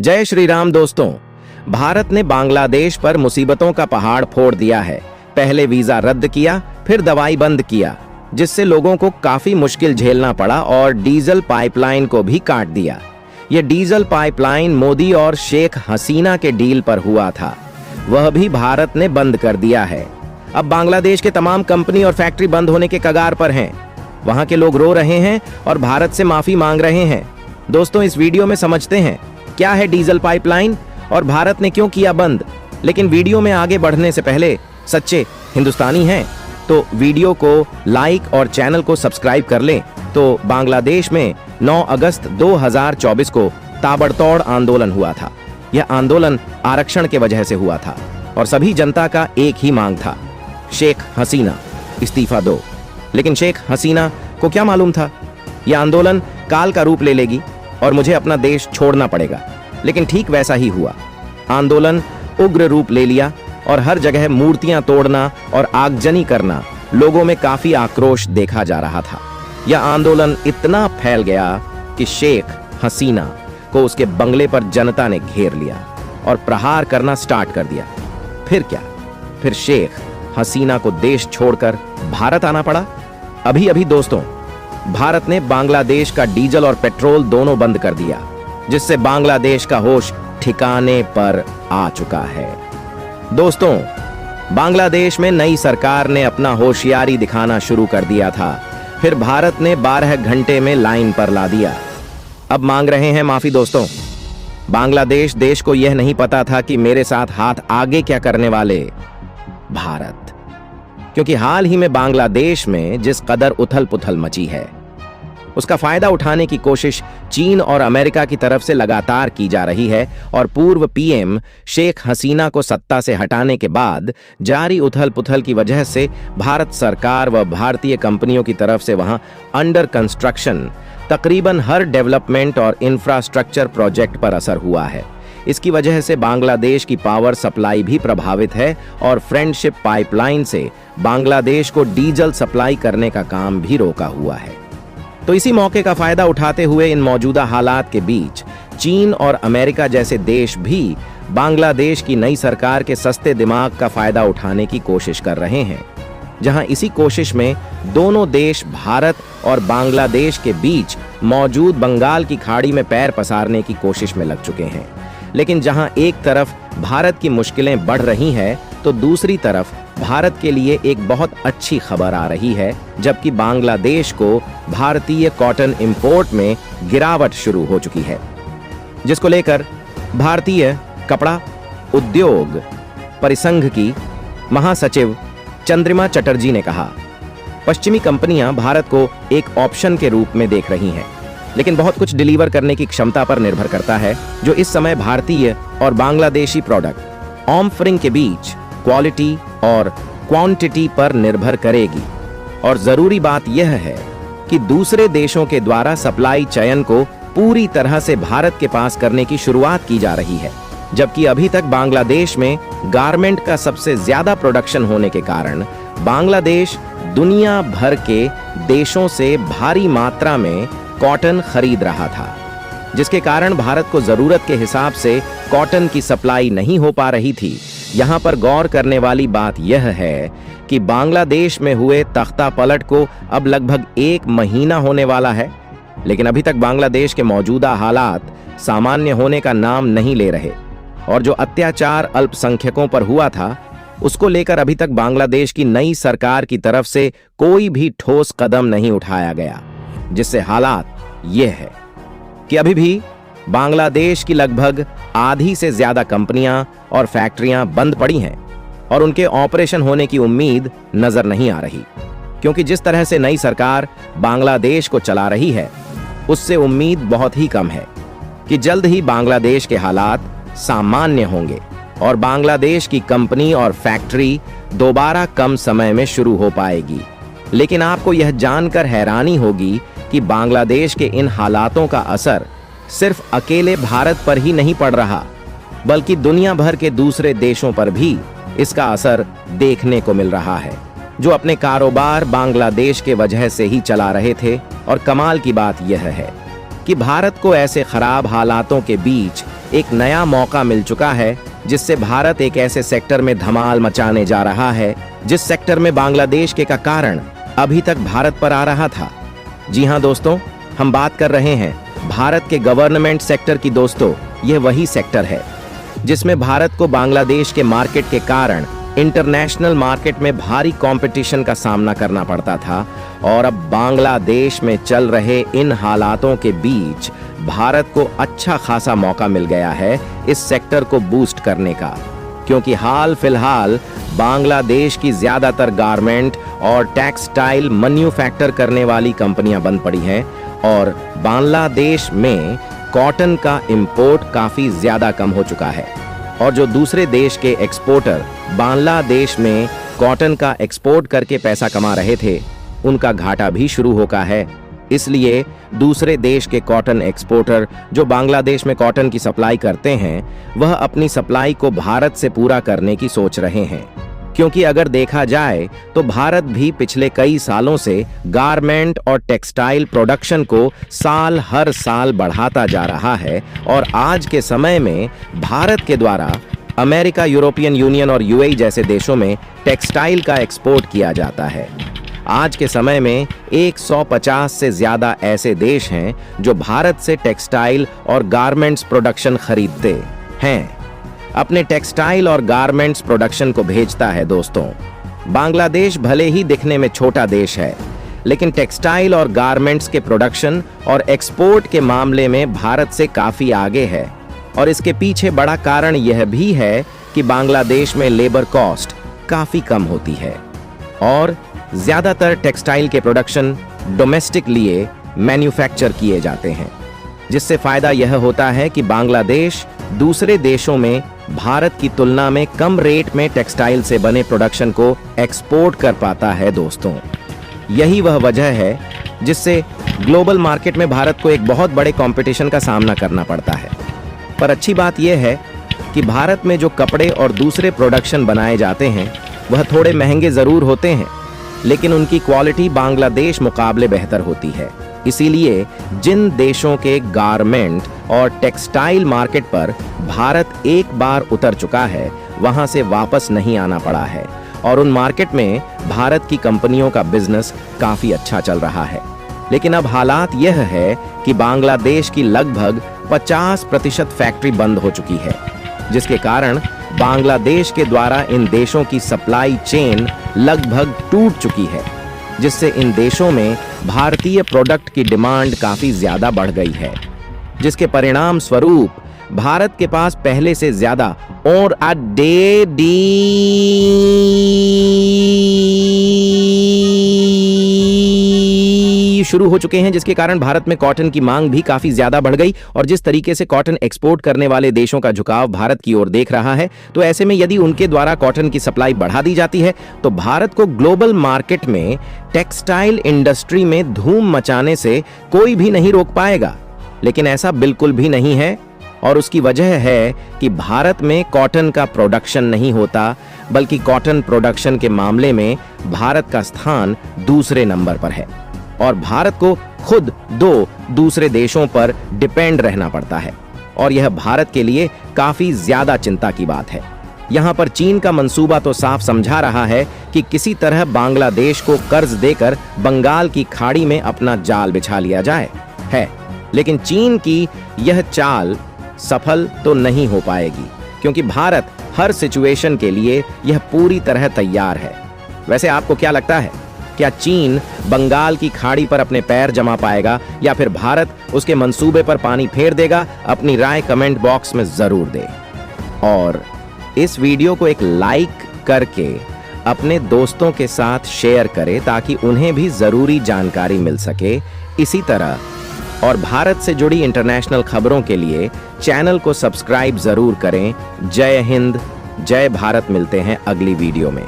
जय श्री राम दोस्तों। भारत ने बांग्लादेश पर मुसीबतों का पहाड़ फोड़ दिया है। पहले वीजा रद्द किया, फिर दवाई बंद किया, जिससे लोगों को काफी मुश्किल झेलना पड़ा और डीजल पाइपलाइन को भी काट दिया। यह डीजल पाइपलाइन मोदी और शेख हसीना के डील पर हुआ था, वह भी भारत ने बंद कर दिया है। अब बांग्लादेश के तमाम कंपनी और फैक्ट्री बंद होने के कगार पर हैं। वहां के लोग रो रहे हैं और भारत से माफी मांग रहे हैं। दोस्तों, इस वीडियो में समझते हैं क्या है डीजल पाइपलाइन और भारत ने क्यों किया बंद। लेकिन वीडियो में आगे बढ़ने से पहले सच्चे हिंदुस्तानी हैं तो वीडियो को लाइक और चैनल को सब्सक्राइब कर लें। तो बांग्लादेश में 9 अगस्त 2024 को ताबड़तोड़ आंदोलन हुआ था। यह आंदोलन आरक्षण के वजह से हुआ था और सभी जनता का एक ही मांग था, शेख हसीना इस्तीफा दो। लेकिन शेख हसीना को क्या मालूम था यह आंदोलन काल का रूप ले लेगी और मुझे अपना देश छोड़ना पड़ेगा। लेकिन ठीक वैसा ही हुआ। आंदोलन उग्र रूप ले लिया और हर जगह मूर्तियां तोड़ना और आगजनी करना, लोगों में काफी आक्रोश देखा जा रहा था। यह आंदोलन इतना फैल गया कि शेख हसीना को उसके बंगले पर जनता ने घेर लिया और प्रहार करना स्टार्ट कर दिया। फिर क्या, फिर शेख हसीना को देश छोड़कर भारत आना पड़ा। अभी अभी दोस्तों, भारत ने बांग्लादेश का डीजल और पेट्रोल दोनों बंद कर दिया, जिससे बांग्लादेश का होश ठिकाने पर आ चुका है। दोस्तों, बांग्लादेश में नई सरकार ने अपना होशियारी दिखाना शुरू कर दिया था। फिर भारत ने 12 घंटे में लाइन पर ला दिया। अब मांग रहे हैं माफी। दोस्तों, बांग्लादेश देश को यह नहीं पता था कि मेरे साथ हाथ आगे क्या करने वाले भारत, क्योंकि हाल ही में बांग्लादेश में जिस कदर उथल पुथल मची है, उसका फायदा उठाने की कोशिश चीन और अमेरिका की तरफ से लगातार की जा रही है। और पूर्व पीएम शेख हसीना को सत्ता से हटाने के बाद जारी उथल पुथल की वजह से भारत सरकार व भारतीय कंपनियों की तरफ से वहां अंडर कंस्ट्रक्शन तकरीबन हर डेवलपमेंट और इंफ्रास्ट्रक्चर प्रोजेक्ट पर असर हुआ है। इसकी वजह से बांग्लादेश की पावर सप्लाई भी प्रभावित है और फ्रेंडशिप पाइपलाइन से बांग्लादेश को डीजल सप्लाई करने का काम भी रोका हुआ है। तो इसी मौके का फायदा उठाते हुए इन मौजूदा हालात के बीच चीन और अमेरिका जैसे देश भी बांग्लादेश की नई सरकार के सस्ते दिमाग का फायदा उठाने की कोशिश कर रहे हैं। जहां इसी कोशिश में दोनों देश भारत और बांग्लादेश के बीच मौजूद बंगाल की खाड़ी में पैर पसारने की कोशिश में लग चुके हैं। लेकिन जहां एक तरफ भारत की मुश्किलें बढ़ रही हैं, तो दूसरी तरफ भारत के लिए एक बहुत अच्छी खबर आ रही है, जबकि बांग्लादेश को भारतीय कॉटन इंपोर्ट में गिरावट शुरू हो चुकी है, जिसको लेकर भारतीय कपड़ा उद्योग परिसंघ की महासचिव चंद्रिमा चटर्जी ने कहा, पश्चिमी कंपनियां भारत को एक ऑप्शन के रूप में देख रही हैं, लेकिन बहुत कुछ डिलीवर करने की क्षमता पर निर्भर करता है, जो इस समय भारतीय और बांग्लादेशी प्रोडक्ट ऑफरिंग के बीच क्वालिटी और क्वांटिटी पर निर्भर करेगी। और जरूरी बात यह है कि दूसरे देशों के द्वारा सप्लाई चयन को पूरी तरह से भारत के पास करने की शुरुआत की जा रही है, जबकि अभी तक बांग्लादेश में गारमेंट का सबसे ज्यादा प्रोडक्शन होने के कारण बांग्लादेश दुनिया भर के देशों से भारी मात्रा में कॉटन खरीद रहा था, जिसके कारण भारत को जरूरत के हिसाब से कॉटन की सप्लाई नहीं हो पा रही थी। यहां पर गौर करने वाली बात यह है कि बांग्लादेश में हुए तख्ता पलट को अब लगभग 1 महीना होने वाला है, लेकिन अभी तक बांग्लादेश के मौजूदा हालात सामान्य होने का नाम नहीं ले रहे। और जो अत्याचार अल्पसंख्यकों पर हुआ था, उसको लेकर अभी तक बांग्लादेश की नई सरकार की तरफ से कोई भी ठोस कदम नहीं उठाया गया, जिससे हालात यह है कि अभी भी बांग्लादेश की लगभग आधी से ज्यादा कंपनियां और फैक्ट्रियां बंद पड़ी हैं और उनके ऑपरेशन होने की उम्मीद नजर नहीं आ रही, क्योंकि जिस तरह से नई सरकार बांग्लादेश को चला रही है, उससे उम्मीद बहुत ही कम है कि जल्द ही बांग्लादेश के हालात सामान्य होंगे और बांग्लादेश की कंपनी और फैक्ट्री दोबारा कम समय में शुरू हो पाएगी। लेकिन आपको यह जानकर हैरानी होगी कि बांग्लादेश के इन हालातों का असर सिर्फ अकेले भारत पर ही नहीं पड़ रहा, बल्कि दुनिया भर के दूसरे देशों पर भी इसका असर देखने को मिल रहा है, जो अपने कारोबार बांग्लादेश के वजह से ही चला रहे थे। और कमाल की बात यह है कि भारत को ऐसे खराब हालातों के बीच एक नया मौका मिल चुका है, जिससे भारत एक ऐसे सेक्टर में धमाल मचाने जा रहा है जिस सेक्टर में बांग्लादेश के का कारण अभी तक भारत पर आ रहा था। जी हां दोस्तों, हम बात कर रहे हैं भारत के गवर्नमेंट सेक्टर की। दोस्तों, यह वही सेक्टर है जिसमें भारत को बांग्लादेश के मार्केट के कारण इंटरनेशनल मार्केट में भारी कंपटीशन का सामना करना पड़ता था, और अब बांग्लादेश में चल रहे इन हालातों के बीच भारत को अच्छा खासा मौका मिल गया है इस सेक्टर को बूस्ट करने का, क्योंकि हाल फिलहाल बांग्लादेश की ज्यादातर गारमेंट और टेक्सटाइल मैन्युफैक्चर करने वाली कंपनियां बंद पड़ी हैं, और बांग्लादेश में कॉटन का इंपोर्ट काफी ज्यादा कम हो चुका है, और जो दूसरे देश के एक्सपोर्टर बांग्लादेश में कॉटन का एक्सपोर्ट करके पैसा कमा रहे थे, उनका घाटा भी शुरू हो गया है। इसलिए दूसरे देश के कॉटन एक्सपोर्टर जो बांग्लादेश में कॉटन की सप्लाई करते हैं, वह अपनी सप्लाई को भारत से पूरा करने की सोच रहे हैं, क्योंकि अगर देखा जाए तो भारत भी पिछले कई सालों से गारमेंट और टेक्सटाइल प्रोडक्शन को हर साल बढ़ाता जा रहा है, और आज के समय में भारत के द्वारा अमेरिका, यूरोपियन यूनियन और यूएई जैसे देशों में टेक्सटाइल का एक्सपोर्ट किया जाता है। आज के समय में 150 से ज्यादा ऐसे देश हैं जो भारत से टेक्सटाइल और गारमेंट्स प्रोडक्शन खरीदते हैं, अपने टेक्सटाइल और गारमेंट्स प्रोडक्शन को भेजता है। दोस्तों, बांग्लादेश भले ही दिखने में छोटा देश है, लेकिन टेक्सटाइल और गारमेंट्स के प्रोडक्शन और एक्सपोर्ट के मामले में भारत से काफी आगे है, और इसके पीछे बड़ा कारण यह भी है कि बांग्लादेश में लेबर कॉस्ट काफी कम होती है, और ज्यादातर टेक्सटाइल के प्रोडक्शन डोमेस्टिक लिए मैन्युफैक्चर किए जाते हैं, जिससे फायदा यह होता है कि बांग्लादेश दूसरे देशों में भारत की तुलना में कम रेट में टेक्सटाइल से बने प्रोडक्शन को एक्सपोर्ट कर पाता है। दोस्तों, यही वह वजह है जिससे ग्लोबल मार्केट में भारत को एक बहुत बड़े कंपटीशन का सामना करना पड़ता है। पर अच्छी बात यह है कि भारत में जो कपड़े और दूसरे प्रोडक्शन बनाए जाते हैं, वह थोड़े महंगे जरूर होते हैं, लेकिन उनकी क्वालिटी बांग्लादेश मुकाबले बेहतर होती है। इसीलिए जिन देशों के गारमेंट और टेक्सटाइल मार्केट पर भारत एक बार उतर चुका है, वहां से वापस नहीं आना पड़ा है, और उन मार्केट में भारत की कंपनियों का बिजनेस काफी अच्छा चल रहा है। लेकिन अब हालात यह है कि बांग्लादेश की लगभग 50% फैक्ट्री बंद हो चुकी है, जिसके कारण बांग्लादेश के द्वारा इन देशों की सप्लाई चेन लगभग टूट चुकी है, जिससे इन देशों में भारतीय प्रोडक्ट की डिमांड काफी ज्यादा बढ़ गई है, जिसके परिणाम स्वरूप भारत के पास पहले से ज्यादा और शुरू हो चुके हैं, जिसके कारण भारत में कॉटन की मांग भी काफी ज्यादा बढ़ गई। और जिस तरीके से कॉटन एक्सपोर्ट करने वाले देशों का झुकाव भारत की ओर देख रहा है, तो ऐसे में यदि उनके द्वारा कॉटन की सप्लाई बढ़ा दी जाती है, तो भारत को ग्लोबल मार्केट में टेक्सटाइल इंडस्ट्री में धूम मचाने से कोई भी नहीं रोक पाएगा। लेकिन ऐसा बिल्कुल भी नहीं है, और उसकी वजह है कि भारत में कॉटन का प्रोडक्शन नहीं होता, बल्कि कॉटन प्रोडक्शन के मामले में भारत का स्थान दूसरे नंबर पर है, और भारत को खुद दूसरे देशों पर डिपेंड रहना पड़ता है, और यह भारत के लिए काफी ज्यादा चिंता की बात है। यहाँ पर चीन का मंसूबा तो साफ समझा रहा है कि किसी तरह बांग्लादेश को कर्ज देकर बंगाल की खाड़ी में अपना जाल बिछा लिया जाए है, लेकिन चीन की यह चाल सफल तो नहीं हो पाएगी, क्योंकि भारत हर सिचुएशन के लिए यह पूरी तरह तैयार है। वैसे आपको क्या लगता है, क्या चीन बंगाल की खाड़ी पर अपने पैर जमा पाएगा, या फिर भारत उसके मंसूबे पर पानी फेर देगा? अपनी राय कमेंट बॉक्स में जरूर दें, और इस वीडियो को एक लाइक करके अपने दोस्तों के साथ शेयर करें, ताकि उन्हें भी जरूरी जानकारी मिल सके। इसी तरह और भारत से जुड़ी इंटरनेशनल खबरों के लिए चैनल को सब्सक्राइब जरूर करें। जय हिंद, जय भारत। मिलते हैं अगली वीडियो में।